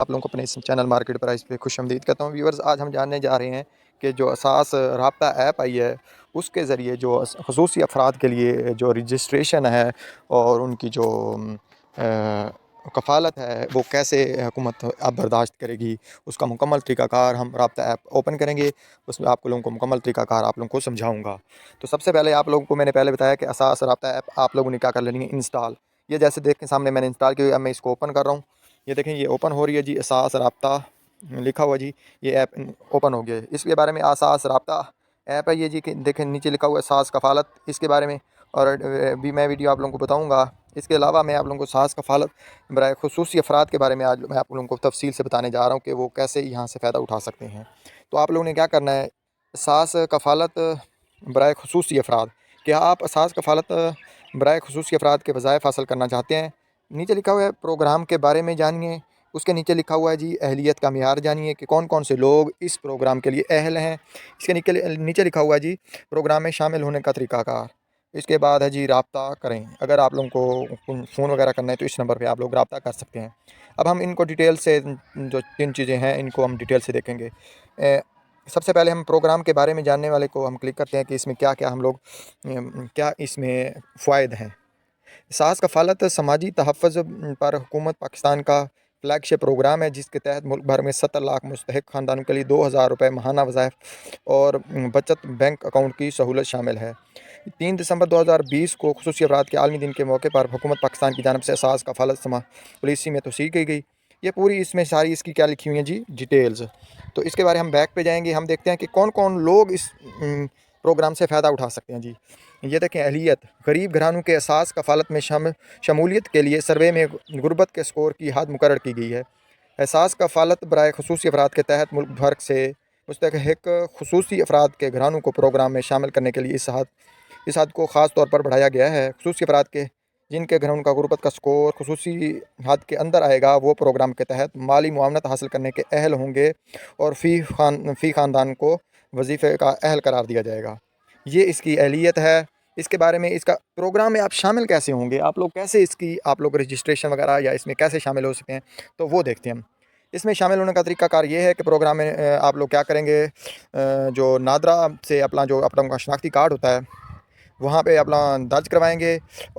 आप लोगों को अपने इस चैनल मार्केट प्राइस पे खुशामदीद कहता हूँ। व्यूअर्स, आज हम जानने जा रहे हैं कि जो असास राब्ता ऐप आई है उसके ज़रिए जो ख़ुसूसी अफराद के लिए जो रजिस्ट्रेशन है और उनकी जो कफ़ालत है वो कैसे हुकूमत अब बर्दाश्त करेगी, उसका मुकम्मल तरीक़ाकार हम राब्ता ऐप ओपन करेंगे। उसमें आप लोगों को मुकम्मल तरीक़ाकार आप लोगों को समझाऊँगा। तो सबसे पहले आप लोगों को मैंने पहले बताया कि असास राब्ता ऐप आप लोगों ने क्या कर लेनी है इंस्टॉल। ये जैसे देखें सामने मैंने इंस्टॉल की हुई है, अब मैं इसको ओपन कर रहा हूँ। ये देखें ये ओपन हो रही है जी, असास राब्ता लिखा हुआ जी, ये ऐप ओपन हो गया है। इसके बारे में असास राब्ता ऐप है ये जी, कि देखें नीचे लिखा हुआ है असास कफ़ालत, इसके बारे में और भी मैं वीडियो आप लोगों को बताऊंगा। इसके अलावा मैं आप लोगों को असास कफ़ालत बराए ख़ुसूसी अफराद के बारे में आज मैं आप लोगों को तफसील से बताने जा रहा हूँ कि वो कैसे यहाँ से फ़ायदा उठा सकते हैं। तो आप लोगों ने क्या करना है, असास कफ़ालत बराए ख़ुसूसी अफराद, क्या आप असास कफ़ालत बराए ख़ुसूसी अफराद के वज़ाइफ़ हासिल करना चाहते हैं? नीचे लिखा हुआ है प्रोग्राम के बारे में जानिए। उसके नीचे लिखा हुआ है जी अहलियत का मियार जानिए कि कौन कौन से लोग इस प्रोग्राम के लिए अहल हैं। इसके नीचे लिखा हुआ है जी प्रोग्राम में शामिल होने का तरीक़ाकार। इसके बाद है जी राब्ता करें। अगर आप लोगों को फ़ोन वगैरह करना है तो इस नंबर पे आप लोग राब्ता कर सकते हैं। अब हम इनको डिटेल से जो 3 चीज़ें हैं इनको हम डिटेल से देखेंगे। सबसे पहले हम प्रोग्राम के बारे में जानने वाले को हम क्लिक करते हैं कि इसमें क्या-क्या हम लोग क्या इसमें फ़वाइद हैं। सास कफ़ालत समाजी तहफ़्फ़ुज़ पर हुकूमत पाकिस्तान का फ्लैगशिप प्रोग्राम है, जिसके तहत मुल्क भर में 70 लाख मुस्तहिक़ ख़ानदानों के लिए 2000 रुपये माहाना वज़ाइफ़ और बचत बैंक अकाउंट की सहूलत शामिल है। 3 दिसंबर 2020 को ख़ुसूसी अफराद के आलमी दिन के मौके पर हुकूमत पाकिस्तान की जानिब से असास कफ़ालत पॉलिसी में तोसीक़ की गई। ये पूरी इसमें सारी इसकी क्या लिखी हुई है जी डिटेल्स। तो इसके बारे हम बैक पे जाएंगे, हम देखते हैं कि कौन कौन लोग इस प्रोग्राम से फ़ायदा उठा सकते हैं जी। ये देखें अहलियत, गरीब घरानों के असास कफ़ालत में शमूलियत के लिए सर्वे में गुर्बत के स्कोर की हद मुकर्रर की गई है। एहसास कफ़ालत बराए ख़ुसूसी अफराद के तहत मुल्क भर से मुस्तहिक़ ख़ुसूसी अफराद के घरानों को प्रोग्राम में शामिल करने के लिए इस हद को ख़ास तौर पर बढ़ाया गया है। ख़ुसूसी अफराद के जिनके घरों का गुर्बत का स्कोर ख़ुसूसी हद के अंदर आएगा, वो प्रोग्राम के तहत माली मुआवनत हासिल करने के अहल होंगे और फ़ी ख़ानदान को वजीफ़े का अहल करार दिया जाएगा। ये इसकी अहलियत है। इसके बारे में इसका प्रोग्राम में आप शामिल कैसे होंगे, आप लोग कैसे इसकी आप लोग रजिस्ट्रेशन वगैरह या इसमें कैसे शामिल हो सकते हैं, तो वो देखते हैं हम। इसमें शामिल होने का तरीक़ाकार ये है कि प्रोग्राम में आप लोग क्या करेंगे, जो नादरा से अपना जो अपना शनाख्ती कार्ड होता है वहाँ पे अपना दर्ज करवाएंगे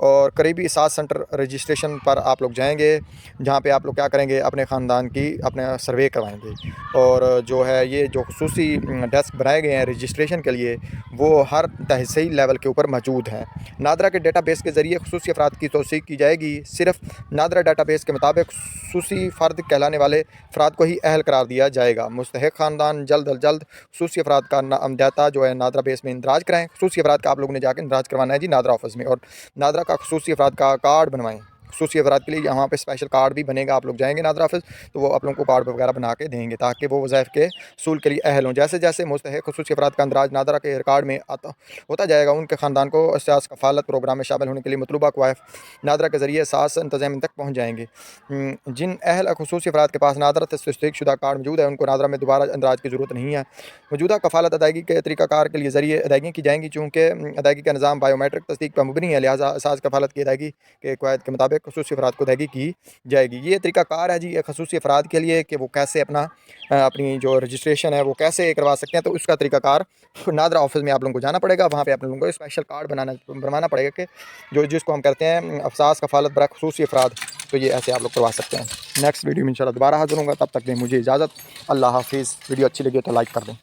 और करीबी सास सेंटर रजिस्ट्रेशन पर आप लोग जाएंगे, जहाँ पे आप लोग क्या करेंगे अपने ख़ानदान की अपना सर्वे करवाएंगे। और जो है ये जो ख़ुसूसी डेस्क बनाए गए हैं रजिस्ट्रेशन के लिए, वो हर तहसील लेवल के ऊपर मौजूद हैं। नादरा के डेटाबेस के ज़रिए ख़ुसूसी अफराद की तौसीक़ की जाएगी। सिर्फ नादरा डेटाबेस के मुताबिक ख़ुसूसी फ़र्द कहलाने वाले अफराद को ही अहल करार दिया जाएगा। मुस्तहिक़ ख़ानदान जल्द अज जल्द ख़ुसूसी अफराद का डाटा जो है नादरा बेस में इंदराज कराएँ। ख़ुसूसी अफराद का आप लोगों ने जाकर इंदराज करवाना है जी नादरा ऑफिस में, और नादरा का ख़ुसूसी अफराद का कार्ड बनवाएँ। ख़ुसूसी अफराद के लिए यहाँ पे स्पेशल कार्ड भी बनेगा। आप लोग जाएंगे नादरा ऑफिस तो वो आप लोगों को कार्ड वगैरह बना के देंगे ताकि वो वज़ाइफ़ के सूल के लिए अहल हों। जैसे जैसे मुस्तहिक़ ख़ुसूसी अफराद का इंदराज नादरा के रिकॉर्ड में होता जाएगा, उनके ख़ानदान को असास कफ़ालत प्रोग्राम में शामिल होने के लिए मतलूबा क्वाइफ नादरा के ज़रिए असास इंतज़ाम तक पहुँच जाएंगे। जिन अहल ख़ुसूसी अफराद के पास नादरा तस्दीक शुदा कार्ड मौजूद है, उनको नादरा में दोबारा इंदराज की ज़रूरत नहीं है। मौजूदा कफ़ालत अदायगी के तरीक़ाकार के लिए ज़रिए अदायगी की जाएंगी। चूँकि अदायगी का निज़ाम बायोमेट्रिक तस्दीक पर मुबनी है, लिहाजा असास कफ़ालत की अदायगी के क़वायद के मुताबिक ख़ुसूसी अफराद को अदायगी की जाएगी। ये तरीक़ाकार है जी ख़ुसूसी अफराद के लिए कि वो कैसे अपनी जो रजिस्ट्रेशन है वो कैसे करवा सकते हैं। तो उसका तरीक़ाकार नादरा ऑफिस में आप लोगों को जाना पड़ेगा। वहाँ पे आप लोगों को स्पेशल कार्ड बनवाना पड़ेगा कि जिसको हम कहते हैं असास कफ़ालत बराए ख़ुसूसी अफराद। तो ये ऐसे आप लोग करवा सकते हैं। नेक्स्ट वीडियो में इंशाल्लाह दोबारा हाज़िर होऊंगा, तब तक दें मुझे इजाज़त। अल्लाह हाफ़िज़। वीडियो अच्छी लगी तो लाइक कर दें।